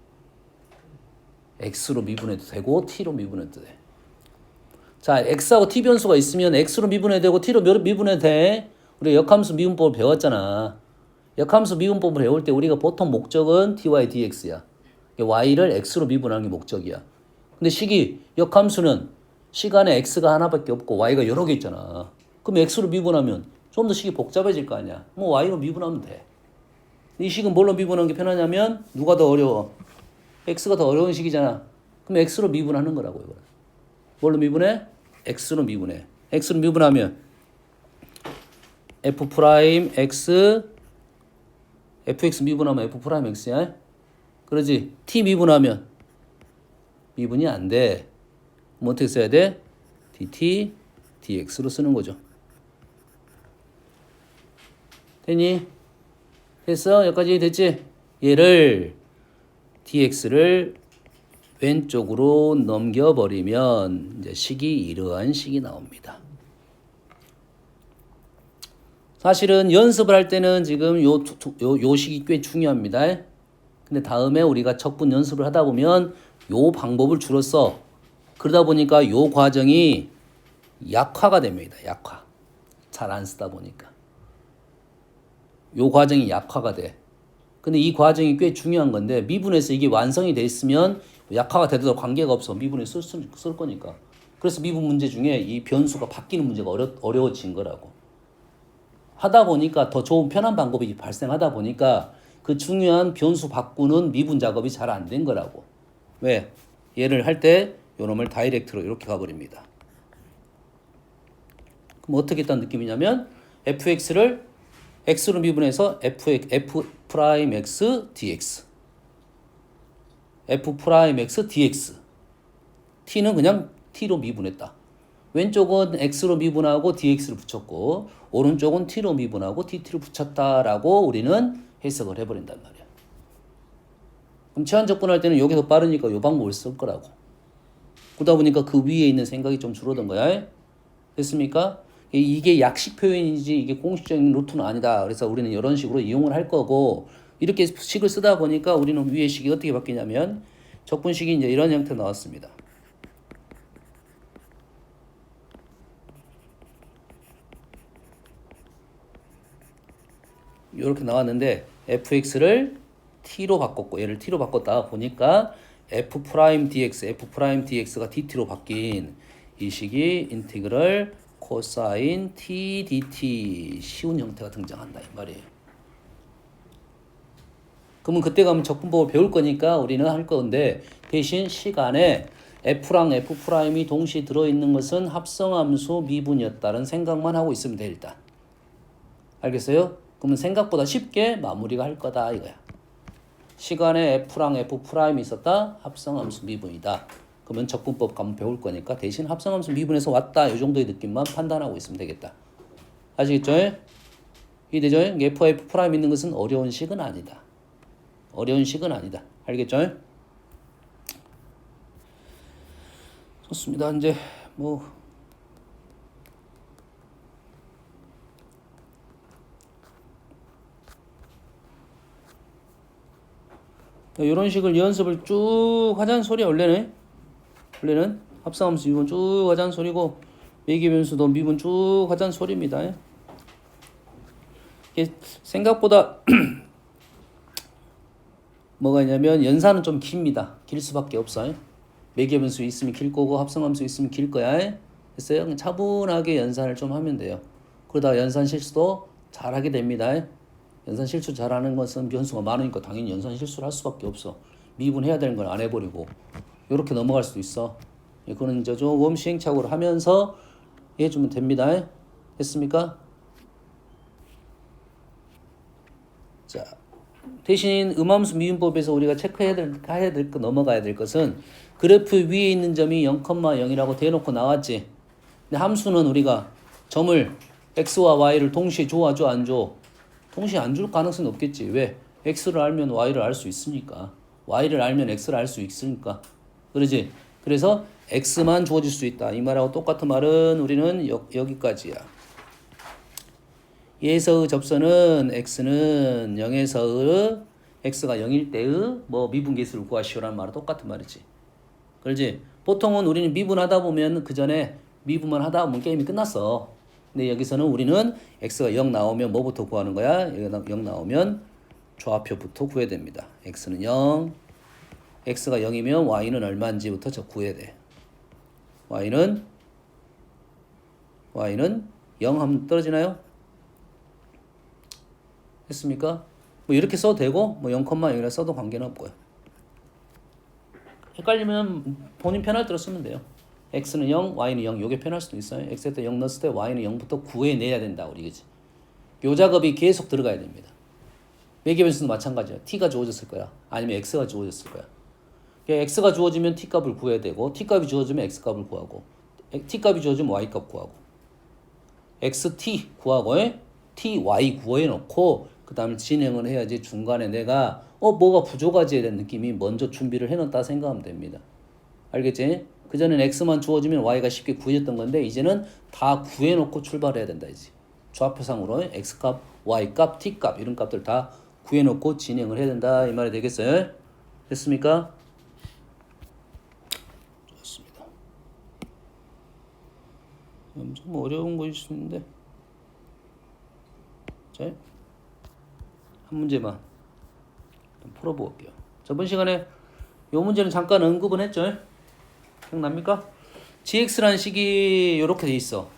x로 미분해도 되고 t로 미분해도 돼. 자, x하고 t 변수가 있으면 x로 미분해도 되고 t로 미분해도 돼. 우리가 역함수 미분법을 배웠잖아. 역함수 미분법을 배울 때 우리가 보통 목적은 dy dx야. y를 x로 미분하는 게 목적이야. 근데 식이 역함수는 시간에 x가 하나밖에 없고 y가 여러 개 있잖아. 그럼 x로 미분하면 좀 더 식이 복잡해질 거 아니야. 뭐 y로 미분하면 돼. 이 식은 뭘로 미분하는 게 편하냐면 누가 더 어려워? x가 더 어려운 식이잖아. 그럼 x로 미분하는 거라고 이거. 뭘로 미분해? x로 미분해. x로 미분하면 f 프라임 x fx 미분하면 f 프라임 x야. 그러지? t 미분하면 미분이 안 돼. 그럼 어떻게 써야 돼? dt dx로 쓰는 거죠. 됐니? 됐어? 여기까지 됐지? 얘를 dx를 왼쪽으로 넘겨버리면 이제 식이 이러한 식이 나옵니다. 사실은 연습을 할 때는 지금 요 식이 꽤 중요합니다. 근데 다음에 우리가 적분 연습을 하다 보면 요 방법을 주로 써. 그러다 보니까 요 과정이 약화가 됩니다. 약화. 잘 안 쓰다 보니까. 요 과정이 약화가 돼. 근데 이 과정이 꽤 중요한 건데 미분에서 이게 완성이 돼 있으면 약화가 되더라도 관계가 없어. 미분에 쓸 거니까. 그래서 미분 문제 중에 이 변수가 바뀌는 문제가 어려워진 거라고. 하다 보니까 더 좋은 편한 방법이 발생하다 보니까 그 중요한 변수 바꾸는 미분 작업이 잘 안 된 거라고. 왜? 얘를 할 때 요놈을 다이렉트로 이렇게 가버립니다. 그럼 어떻게 했다는 느낌이냐면 fx를 x로 미분해서 f 프라임 x dx f 프라임 x dx t는 그냥 t로 미분했다. 왼쪽은 x로 미분하고 dx를 붙였고 오른쪽은 t로 미분하고 dt를 붙였다라고 우리는 해석을 해버린단 말이야. 그럼 치환적분할 때는 이게 더 빠르니까 이 방법을 쓸 거라고. 그러다 보니까 그 위에 있는 생각이 좀 줄어든 거야. 됐습니까? 이게 약식 표현이지 이게 공식적인 루트는 아니다. 그래서 우리는 이런 식으로 이용을 할 거고 이렇게 식을 쓰다 보니까 우리는 위에 식이 어떻게 바뀌냐면 적분식이 이제 이런 형태로 나왔습니다. 이렇게 나왔는데 fx를 t로 바꿨고 얘를 t로 바꿨다 보니까 f 프라임 dx가 dt로 바뀐 이 식이 인티그럴 코사인 t dt 쉬운 형태가 등장한다 이 말이에요. 그러면 그때 가면 적분법을 배울 거니까 우리는 할 건데 대신 시간에 f랑 f 프라임이 동시에 들어있는 것은 합성함수 미분이었다는 생각만 하고 있으면 돼 일단. 알겠어요? 그러면 생각보다 쉽게 마무리가 할 거다 이거야. 시간에 f랑 f 프라임이 있었다. 합성함수 미분이다. 그러면 적분법 가면 배울 거니까 대신 합성함수 미분해서 왔다 이 정도의 느낌만 판단하고 있으면 되겠다. 아시겠죠? 이해되죠? F 프라임 있는 것은 어려운 식은 아니다. 어려운 식은 아니다. 알겠죠? 좋습니다. 이제 뭐 이런 식을 연습을 쭉 하자는 소리야. 원래는 합성함수 미분 쭉 하자는 소리고 매개변수도 미분 쭉 하자는 소리입니다. 이게 생각보다 뭐가 있냐면 연산은 좀 깁니다. 길 수밖에 없어요. 매개변수 있으면 길 거고 합성함수 있으면 길 거야. 됐어요? 그냥 차분하게 연산을 좀 하면 돼요. 그러다 연산 실수도 잘하게 됩니다. 연산 실수 잘하는 것은 변수가 많으니까 당연히 연산 실수를 할 수밖에 없어. 미분해야 되는 걸 안 해버리고 이렇게 넘어갈 수도 있어. 그거는 이제 조금 시행착오를 하면서 해주면 됩니다. 됐습니까? 자, 대신 음함수 미분법에서 우리가 체크해야 될 거 넘어가야 될 것은 그래프 위에 있는 점이 0,0이라고 대놓고 나왔지. 근데 함수는 우리가 점을 x와 y를 동시에 줘 안 줘? 동시에 안 줄 가능성이 없겠지. 왜? x를 알면 y를 알 수 있으니까. y를 알면 x를 알 수 있으니까. 그러지? 그래서 x만 주어질 수 있다. 이 말하고 똑같은 말은 우리는 여기까지야. 얘에서의 접선은 x는 0에서의 x가 0일 때의 뭐 미분계수를 구하시오라는 말은 똑같은 말이지. 그렇지? 보통은 우리는 미분하다 보면 그 전에 미분만 하다 보면 게임이 끝났어. 근데 여기서는 우리는 x가 0 나오면 뭐부터 구하는 거야? 0 나오면 좌표부터 구해야 됩니다. x는 0, x가 0이면 y는 얼마인지부터 구해야 돼. y는 0 하면 떨어지나요? 됐습니까? 뭐 이렇게 써도 되고 뭐 0,0이라 써도 관계는 없고요. 헷갈리면 본인 편할 대로 쓰면 돼요. x는 0, y는 0. 요게 편할 수도 있어요. x에다 0 넣었을 때 y는 0부터 구해내야 된다. 우리 그지? 요 작업이 계속 들어가야 됩니다. 매개변수도 마찬가지야. t가 주어졌을 거야. 아니면 x가 주어졌을 거야. x가 주어지면 t값을 구해야 되고 t값이 주어지면 x값을 구하고 t값이 주어지면 y값 구하고 xt 구하고 ty 구해놓고 그 다음에 진행을 해야지. 중간에 내가 뭐가 부족하지에 대한 느낌이 먼저 준비를 해놓았다 생각하면 됩니다. 알겠지? 그전엔 x만 주어지면 y가 쉽게 구해졌던 건데 이제는 다 구해놓고 출발해야 된다 이제. 좌표상으로 x값, y값, t값 이런 값들 다 구해놓고 진행을 해야 된다 이 말이 되겠어요? 됐습니까? 좋습니다. 좀 어려운 것일 수 있는데 자, 한 문제만 풀어볼게요. 저번 시간에 이 문제는 잠깐 언급은 했죠? 기억납니까? gx라는 식이 이렇게 돼 있어.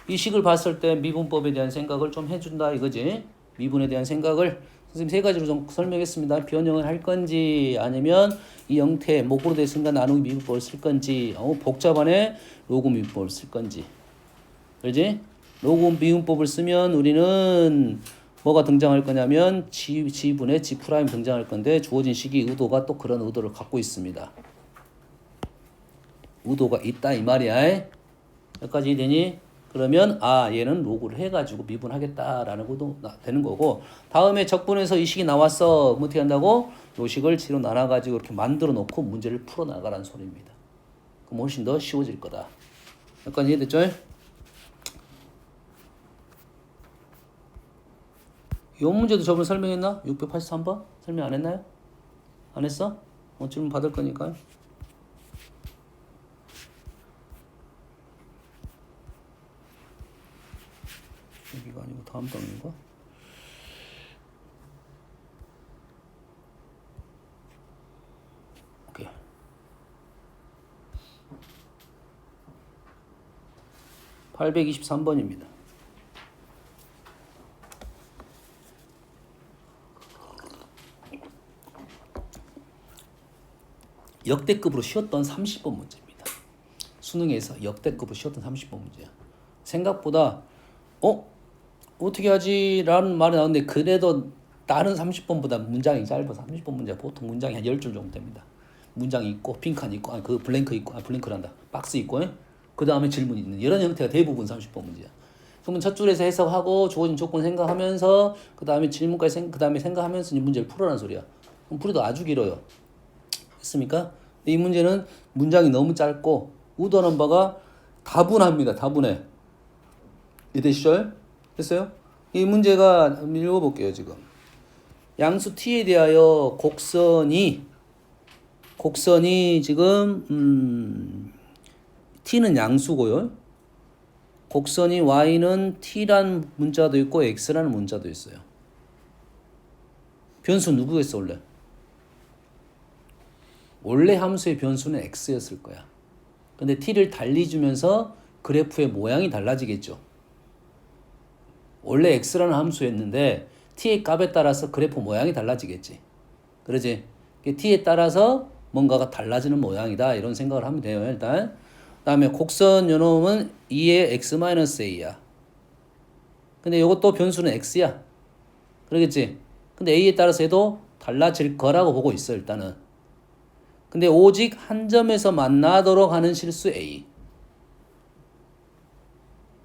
이 식을 봤을 때 미분법에 대한 생각을 좀 해준다 이거지. 미분에 대한 생각을 선생님 세 가지로 좀 설명했습니다. 변형을 할 건지 아니면 이 형태 목으로 됐으니까 나누기 미분법을 쓸 건지 복잡하네 로그 미분법을 쓸 건지. 그렇지? 로그 미분법을 쓰면 우리는 뭐가 등장할 거냐면 G분의 G' 등장할 건데 주어진 식이 의도가 또 그런 의도를 갖고 있습니다. 의도가 있다 이 말이야. 여기까지 되니? 그러면 얘는 로그를 해가지고 미분하겠다라는 것도 되는 거고 다음에 적분에서 이 식이 나왔어. 어떻게 한다고? 이 식을 G로 나눠가지고 이렇게 만들어 놓고 문제를 풀어나가라는 소리입니다. 그럼 훨씬 더 쉬워질 거다. 여기까지 이해됐죠? 이 문제도 저번에 설명했나? 683번? 설명 안 했나요? 안 했어? 질문 받을 거니까요. 여기가 아니고 다음 단계인가? 오케이. 823번입니다. 역대급으로 쉬웠던 30번 문제입니다. 수능에서 역대급으로 쉬웠던 30번 문제야. 생각보다 어떻게 하지? 라는 말이 나오는데 그래도 다른 30번보다 문장이 짧아서 30번 문제 보통 문장이 한 10줄 정도 됩니다. 문장이 있고 빈칸이 있고 그 블랭크 있고 블랭크란다. 박스 있고 그 다음에 질문이 있는 이런 형태가 대부분 30번 문제야. 그러면 첫 줄에서 해석하고 주어진 조건 생각하면서 그 다음에 질문까지 그 다음에 생각하면서 이 문제를 풀어라는 소리야. 그럼 풀이도 아주 길어요. 됐습니까? 이 문제는 문장이 너무 짧고 우도하는 바가 다분합니다. 다분해. 이해되시죠? 됐어요? 이 문제가 한번 읽어볼게요. 지금 양수 t에 대하여 곡선이 지금 t는 양수고요. 곡선이 y는 t라는 문자도 있고 x라는 문자도 있어요. 변수 누구였어 원래? 원래 함수의 변수는 x였을 거야. 근데 t를 달리 주면서 그래프의 모양이 달라지겠죠. 원래 x라는 함수였는데 t의 값에 따라서 그래프 모양이 달라지겠지. 그러지? t에 따라서 뭔가가 달라지는 모양이다. 이런 생각을 하면 돼요. 일단 다음에 곡선 요놈은 2의 x-a야. 근데 이것도 변수는 x야. 그러겠지? 근데 a에 따라서 해도 달라질 거라고 보고 있어 일단은. 근데 오직 한 점에서 만나도록 하는 실수 a.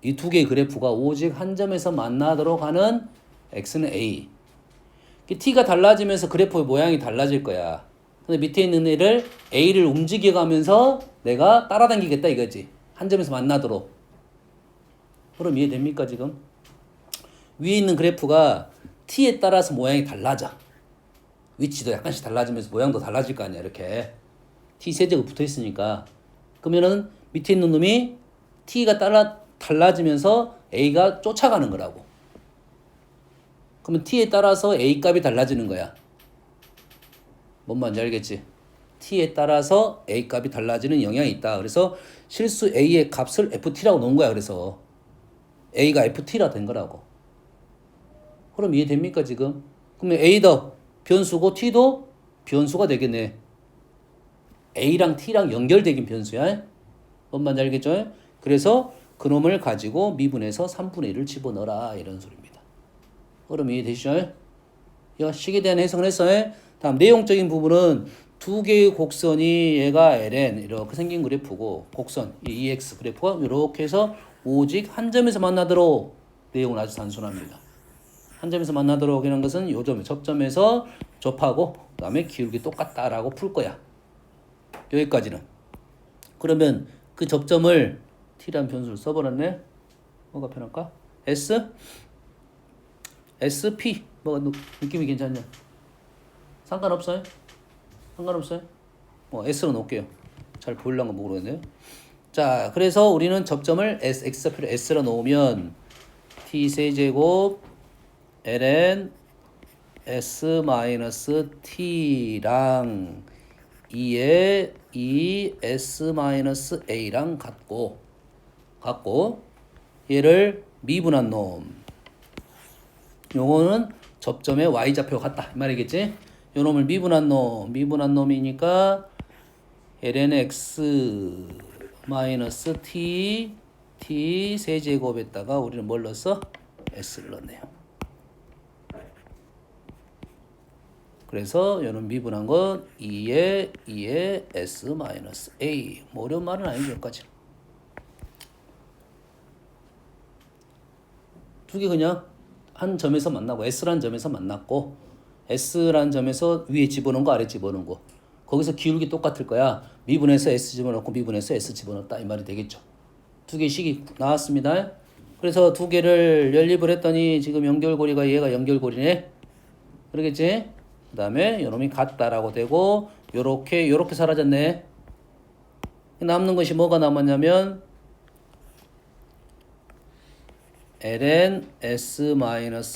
이 두 개의 그래프가 오직 한 점에서 만나도록 하는 x는 a. t가 달라지면서 그래프의 모양이 달라질 거야. 근데 밑에 있는 애를 a를 움직여가면서 내가 따라다니겠다 이거지. 한 점에서 만나도록. 그럼 이해됩니까 지금? 위에 있는 그래프가 t에 따라서 모양이 달라져. 위치도 약간씩 달라지면서 모양도 달라질 거 아니야 이렇게. t 세제곱 붙어 있으니까. 그러면은 밑에 있는 놈이 t가 달라지면서 a가 쫓아가는 거라고. 그러면 t에 따라서 a 값이 달라지는 거야. 뭔 말인지 알겠지? t에 따라서 a 값이 달라지는 영향이 있다. 그래서 실수 a의 값을 ft라고 놓은 거야. 그래서 a가 ft라 된 거라고. 그럼 이해됩니까 지금? 그러면 a도 변수고 t도 변수가 되겠네. a랑 t랑 연결되긴 변수야. 뭔 말인지 알겠죠? 그래서 그놈을 가지고 미분해서 3분의 1을 집어넣어라 이런 소리입니다. 그럼 이해되시죠? 이거 식에 대한 해석을 했어. 다음 내용적인 부분은 두 개의 곡선이 얘가 ln 이렇게 생긴 그래프고 곡선 이 ex 그래프가 이렇게 해서 오직 한 점에서 만나도록. 내용은 아주 단순합니다. 한 점에서 만나도록 하는 것은 요 점, 접점에서 접하고 그 다음에 기울기 똑같다라고 풀 거야. 여기까지는. 그러면 그 접점을 t라는 변수를 써버렸네. 뭐가 편할까? SP 뭐가 느낌이 괜찮냐? 상관없어요? 상관없어요? S로 놓을게요. 잘 보이려는 거 모르겠네요. 자, 그래서 우리는 접점을 x좌표를 S로 놓으면 t세제곱 ln s-t랑 2의 2s-a랑 같고 얘를 미분한 놈. 요거는 접점의 y좌표가 같다. 이 말이겠지? 요 놈을 미분한 놈이니까 ln x t 세제곱에다가 우리는 뭘 넣었어? s를 넣었네요. 그래서 요는 미분한 건 2의 s-a. 뭐 어려운 말은 아니죠. 여기까지. 두 개 그냥 한 점에서 만나고 S라는 점에서 만났고 S라는 점에서 위에 집어넣은 거 아래 집어넣은 거 거기서 기울기 똑같을 거야. 미분해서 S 집어넣고 미분해서 S 집어넣었다 이 말이 되겠죠. 두 개 식이 나왔습니다. 그래서 두 개를 연립을 했더니 지금 연결고리가 얘가 연결고리네. 그러겠지? 그 다음에 이놈이 같다라고 되고 요렇게 사라졌네. 남는 것이 뭐가 남았냐면 ln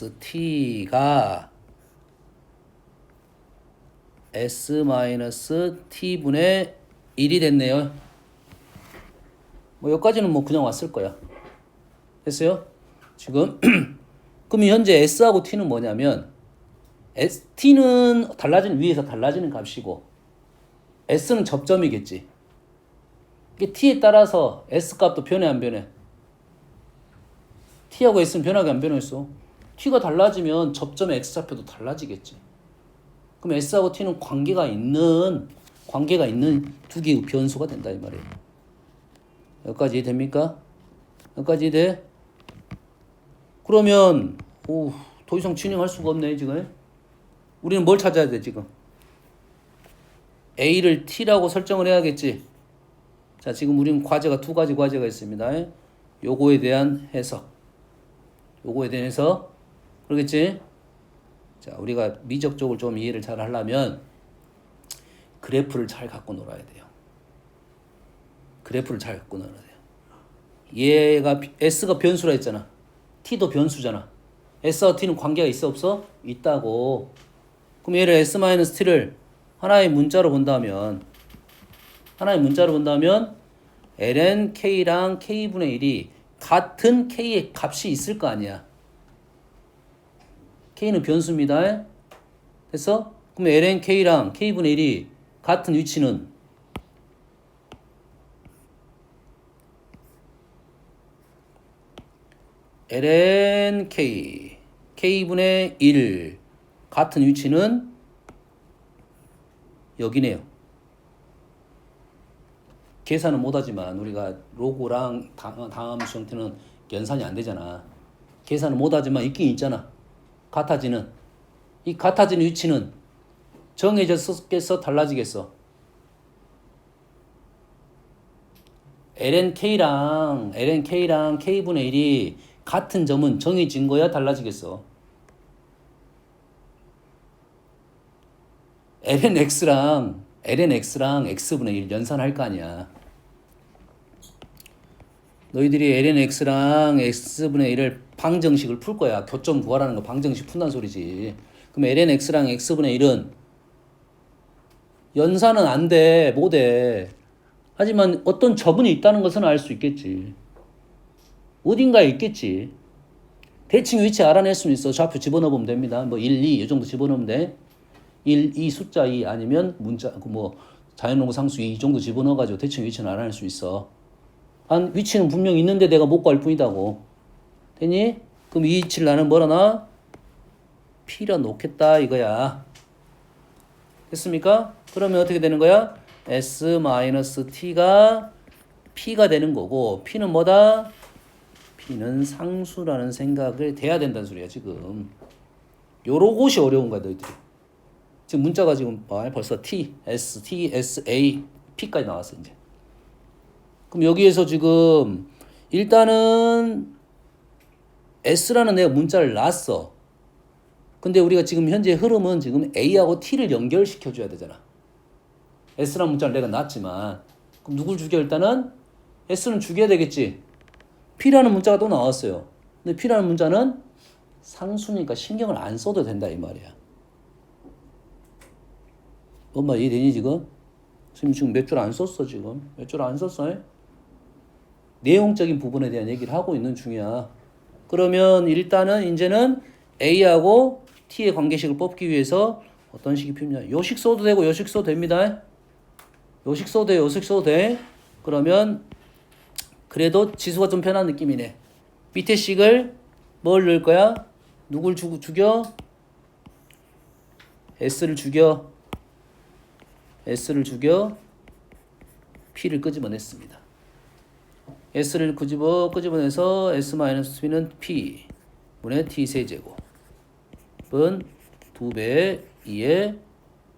s-t가 s-t분의 1이 됐네요. 뭐 여기까지는 뭐 그냥 왔을 거야. 됐어요? 지금 그럼 현재 s하고 t는 뭐냐면 t는 위에서 달라지는 값이고 s는 접점이겠지. 이게 t에 따라서 s 값도 변해 안 변해? t하고 s는 변하게 안 변했어. t가 달라지면 접점의 x좌표도 달라지겠지. 그럼 s하고 t는 관계가 있는 관계가 있는 두 개의 변수가 된다 이 말이에요. 여기까지 됩니까? 여기까지 돼? 그러면 더 이상 진행할 수가 없네 지금. 우리는 뭘 찾아야 돼 지금? A를 T라고 설정을 해야겠지. 자, 지금 우리는 과제가 두 가지 과제가 있습니다. 요거에 대한 해석. 요거에 대한 해석. 그러겠지? 자, 우리가 미적 쪽을 좀 이해를 잘 하려면 그래프를 잘 갖고 놀아야 돼요. 그래프를 잘 갖고 놀아야 돼요. 얘가 S가 변수라 했잖아. T도 변수잖아. S와 T는 관계가 있어 없어? 있다고. 그럼 얘를 S-T를 하나의 문자로 본다면 ln K랑 K분의 1이 같은 K의 값이 있을 거 아니야. K는 변수입니다. 됐어? 그럼 ln K랑 K분의 1이 같은 위치는 ln K, K분의 1 같은 위치는 여기네요. 계산은 못하지만 우리가 로그랑 다함수 형태는 연산이 안 되잖아. 계산은 못하지만 있긴 있잖아. 같아지는. 이 같아지는 위치는 정해졌겠어? 달라지겠어? ln K랑 K분의 1이 같은 점은 정해진 거야? 달라지겠어? ln X랑 X분의 1 연산할 거 아니야. 너희들이 ln X랑 X분의 1을 방정식을 풀 거야. 교점 구하라는 거 방정식 푼다는 소리지. 그럼 ln X랑 X분의 1은 연산은 안 돼. 못 해. 하지만 어떤 저분이 있다는 것은 알 수 있겠지. 어딘가에 있겠지. 대칭 위치 알아낼 수는 있어. 좌표 집어넣으면 됩니다. 뭐 1, 2 이 정도 집어넣으면 돼. 1, 2 숫자 2 아니면 문자 뭐 자연농구 상수 2 이 정도 집어넣어가지고 대칭 위치는 알아낼 수 있어. 한 위치는 분명 있는데 내가 못 구할 뿐이다고. 됐니? 그럼 이 위치를 나는 뭐라 나? P라 놓겠다 이거야. 됐습니까? 그러면 어떻게 되는 거야? S-T가 P가 되는 거고 P는 뭐다? P는 상수라는 생각을 돼야 된다는 소리야 지금. 요러 곳이 어려운 거야 너희들이. 지금 문자가 지금 벌써 T, S, T, S, A, P까지 나왔어 이제. 그럼 여기에서 지금 일단은 S라는 내가 문자를 놨어. 근데 우리가 지금 현재 흐름은 지금 A하고 T를 연결시켜 줘야 되잖아. S라는 문자를 내가 놨지만 그럼 누굴 죽여 일단은? S는 죽여야 되겠지. P라는 문자가 또 나왔어요. 근데 P라는 문자는 상수니까 신경을 안 써도 된다 이 말이야. 엄마 이해되니 지금? 지금 몇 줄 안 썼어 지금. 몇 줄 안 썼어? 내용적인 부분에 대한 얘기를 하고 있는 중이야. 그러면 일단은 이제는 A하고 T의 관계식을 뽑기 위해서 어떤 식이 필요냐. 요식 써도 되고 요식 써도 됩니다. 요식 써도 돼. 요식 써도 돼. 그러면 그래도 지수가 좀 편한 느낌이네. 밑에 식을 뭘 넣을 거야? 누굴 죽여? S를 죽여. S를 죽여. P를 끄집어냈습니다. S를 끄집어내서 S-T는 P 분의 T 세제곱은 2배 2의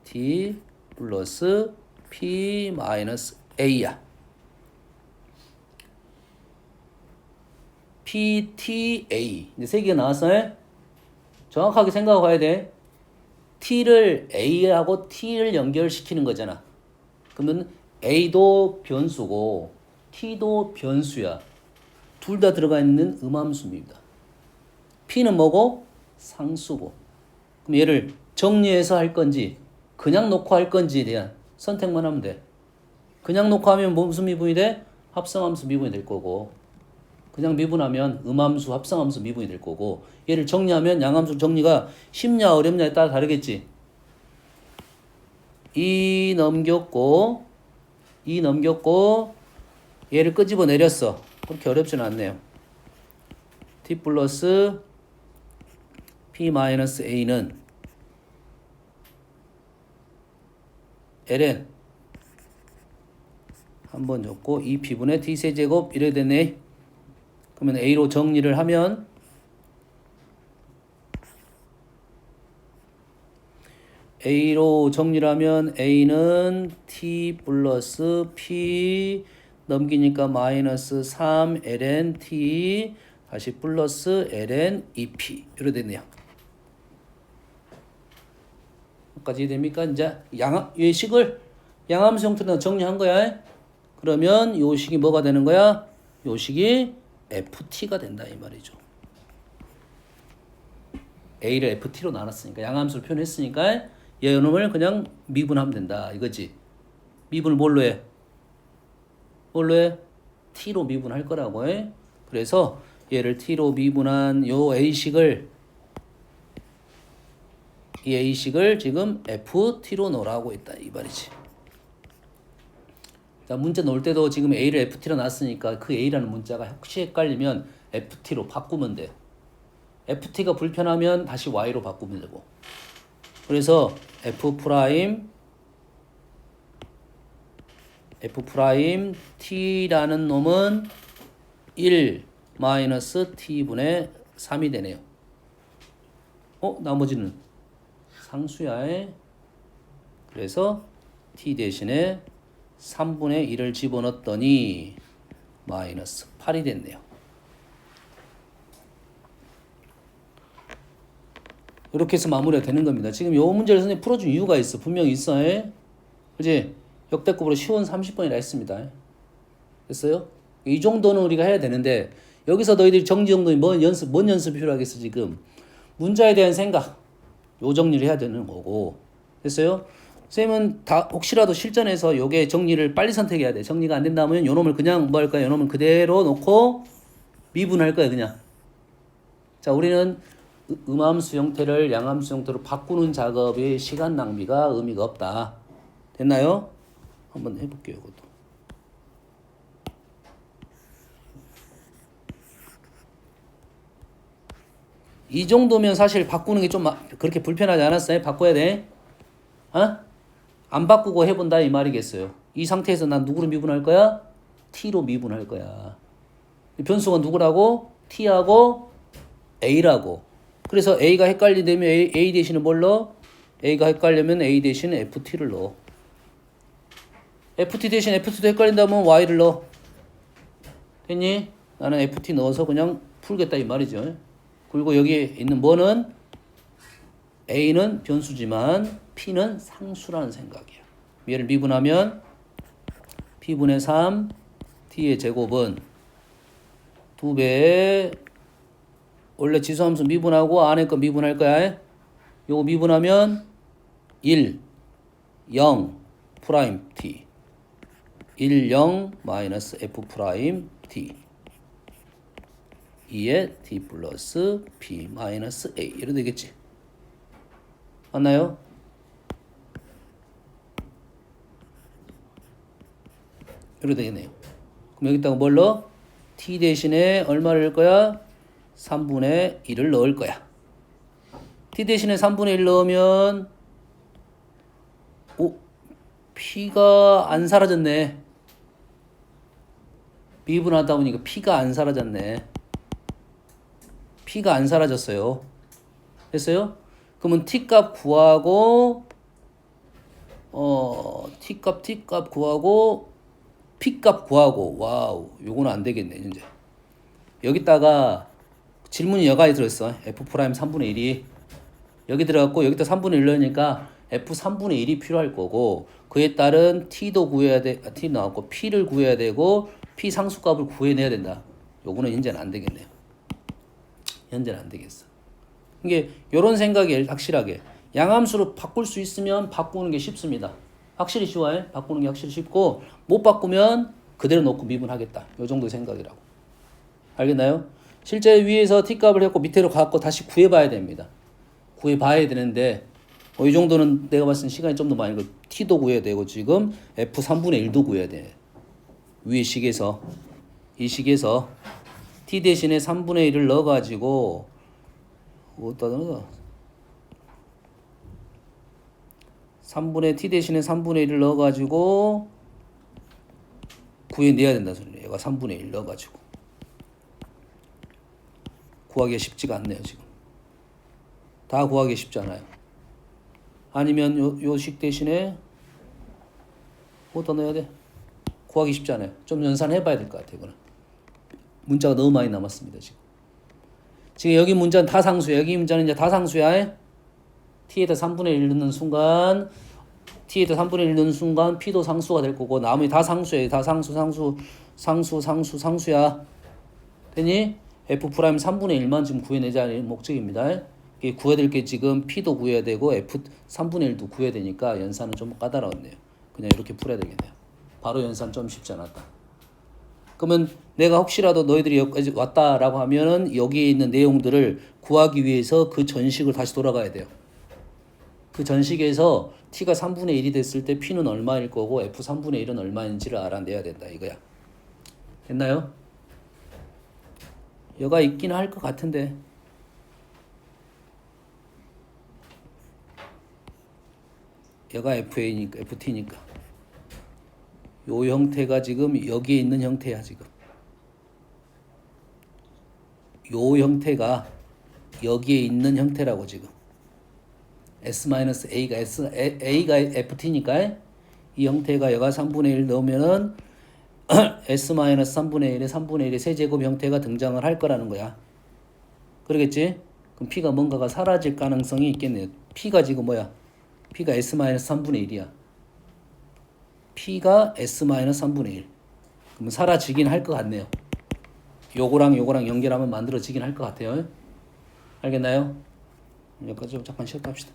T 플러스 P 마이너스 A야. PTA 이제 세 개가 나왔어요. 정확하게 생각하고 가야 돼. T를 A하고 T를 연결시키는 거잖아. 그러면 A도 변수고 T도 변수야. 둘 다 들어가 있는 음함수입니다. P는 뭐고? 상수고. 그럼 얘를 정리해서 할 건지 그냥 놓고 할 건지에 대한 선택만 하면 돼. 그냥 놓고 하면 무슨 미분이 돼? 합성함수 미분이 될 거고, 그냥 미분하면 음함수 합성함수 미분이 될 거고, 얘를 정리하면 양함수 정리가 쉽냐 어렵냐에 따라 다르겠지. 이 넘겼고 얘를 끄집어 내렸어. 그렇게 어렵지는 않네요. T 플러스 P 마이너스 A는 ln 한 번 줬고 2p분의 t세제곱 이래 되네. 그러면 a로 정리를 하면 a는 t 플러스 p 넘기니까 마이너스 3 ln t 다시 플러스 ln 2p 이래 됐네요. 여기까지 됩니까? 이제 이 식을 양함수 형태로 정리한 거야. 그러면 이 식이 뭐가 되는 거야? 이 식이 ft가 된다 이 말이죠. a를 ft로 나눴으니까 양함수를 표현했으니까 얘 놈을 그냥 미분하면 된다 이거지. 미분을 뭘로 해? t로 미분할 거라고 해. 그래서 얘를 t로 미분한 요 a식을 이 a식을 지금 ft로 넣으라고 있다 이 말이지. 자, 문자 넣을 때도 지금 a를 ft로 놨으니까 그 a라는 문자가 혹시 헷갈리면 ft로 바꾸면 돼. ft가 불편하면 다시 y로 바꾸면 되고. 그래서 f' t라는 놈은 1 마이너스 t분의 3이 되네요. 나머지는 상수야. 그래서 t 대신에 3분의 1을 집어넣었더니 마이너스 8이 됐네요. 이렇게 해서 마무리가 되는 겁니다. 지금 이 문제를 선생님이 풀어준 이유가 있어. 분명히 있어. 그지? 역대급으로 쉬운 30번이라 했습니다. 됐어요? 이 정도는 우리가 해야 되는데 여기서 너희들이 정리 정도니 뭔 연습이 필요하겠어 지금. 문자에 대한 생각. 요 정리를 해야 되는 거고. 됐어요? 선생님은 다 혹시라도 실전에서 요게 정리를 빨리 선택해야 돼. 정리가 안 된다면 요 놈을 그냥 뭐 할까요? 요 놈을 그대로 놓고 미분할 거야 그냥. 자, 우리는 음함수 형태를 양함수 형태로 바꾸는 작업의 시간 낭비가 의미가 없다. 됐나요? 한번 해볼게요. 이것도. 이 정도면 사실 바꾸는 게 좀 그렇게 불편하지 않았어요? 바꿔야 돼. 안 바꾸고 해본다 이 말이겠어요. 이 상태에서 난 누구로 미분할 거야? t로 미분할 거야. 변수가 누구라고? t하고 a라고. 그래서 a가 헷갈리면 a 대신에 뭘 넣어? a가 헷갈리면 a 대신에 ft를 넣어. ft 대신 ft도 헷갈린다면 y를 넣어. 됐니? 나는 ft 넣어서 그냥 풀겠다 이 말이죠. 그리고 여기에 있는 뭐는 a는 변수지만 p는 상수라는 생각이야. 얘를 미분하면 p분의 3 t의 제곱은 2배의 원래 지수함수 미분하고 안에 거 미분할 거야. 요거 미분하면 1, 0, 프라임 t 1, 0, 마이너스 f 프라임 t 2에 t 플러스 p 마이너스 a 이렇게 되겠지. 맞나요? 이렇게 되겠네요. 그럼 여기다가 뭘 넣어? t 대신에 얼마를 넣을 거야? 3분의 1을 넣을 거야. t 대신에 3분의 1 넣으면 p가 안 사라졌네. 미분하다 보니까 p가 안 사라졌네. p가 안 사라졌어요. 됐어요? 그러면 t값 구하고 t값 구하고 p값 구하고 와우 요거는 안 되겠네 이제. 여기다가 질문이 여기에 들어있어. f 프라임 3분의 1이 여기 들어갔고 여기다 3분의 1 넣으니까 f 3분의 1이 필요할 거고 그에 따른 t도 구해야 돼. t 나왔고 p를 구해야 되고 p 상수값을 구해내야 된다. 요거는 현재는 안 되겠네요. 현재는 안 되겠어. 이게 요런 생각이 확실하게 양함수로 바꿀 수 있으면 바꾸는 게 쉽습니다. 확실히 쉬워요. 바꾸는 게 확실히 쉽고 못 바꾸면 그대로 놓고 미분하겠다. 요 정도 생각이라고. 알겠나요? 실제 위에서 t값을 했고 밑으로 갖고 다시 구해봐야 됩니다. 구해봐야 되는데 이 정도는 내가 봤을 때 시간이 좀 더 많이 걸려. t도 구해야 되고 지금 f 3분의 1도 구해야 돼. 위에 식에서 이 식에서 t 대신에 3분의 1을 넣어가지고 어디다 넣어? 3분의 t 대신에 3분의 1을 넣어가지고 구해내야 된다 소리네. 얘가 3분의 1 넣어가지고. 구하기가 쉽지가 않네요 지금. 다 구하기 쉽지 않아요. 아니면 요식 대신에 뭐 더 넣어야 돼? 구하기 쉽지 않아요. 좀 연산해봐야 될 것 같아요. 이거는 문자가 너무 많이 남았습니다 지금. 지금 여기 문자는 다 상수야. 여기 문자는 이제 다 상수야. t에다 3분의 1 넣는 순간 t에다 3분의 1 넣는 순간 p도 상수가 될 거고 나머지 다 상수야. 다 상수야. 됐니? f 프라임 3분의 1만 지금 구해내자는 목적입니다. 구해야 될 게 지금 p도 구해야 되고 f 3분의 1도 구해야 되니까 연산은 좀 까다로웠네요. 그냥 이렇게 풀어야 되겠네요. 바로 연산 좀 쉽지 않았다. 그러면 내가 혹시라도 너희들이 여기까지 왔다라고 하면은 여기에 있는 내용들을 구하기 위해서 그 전식을 다시 돌아가야 돼요. 그 전식에서 t가 3분의 1이 됐을 때 p는 얼마일 거고 f 3분의 1은 얼마인지를 알아내야 된다 이거야. 됐나요? 여가 있긴 할 것 같은데 여가 FA니까 FT니까 요 형태가 지금 여기에 있는 형태야 지금. 요 형태가 여기에 있는 형태라고 지금. S-A가 A가 FT니까 이 형태가 여가 3분의 1 넣으면은 S-3분의 1에 3분의 1의 세제곱 형태가 등장을 할 거라는 거야. 그러겠지? 그럼 P가 뭔가가 사라질 가능성이 있겠네요. P가 지금 뭐야? P가 S-3분의 1이야. P가 S-3분의 1. 그러면 사라지긴 할 것 같네요. 요거랑 요거랑 연결하면 만들어지긴 할 것 같아요. 알겠나요? 여기까지 잠깐 쉬었다 합시다.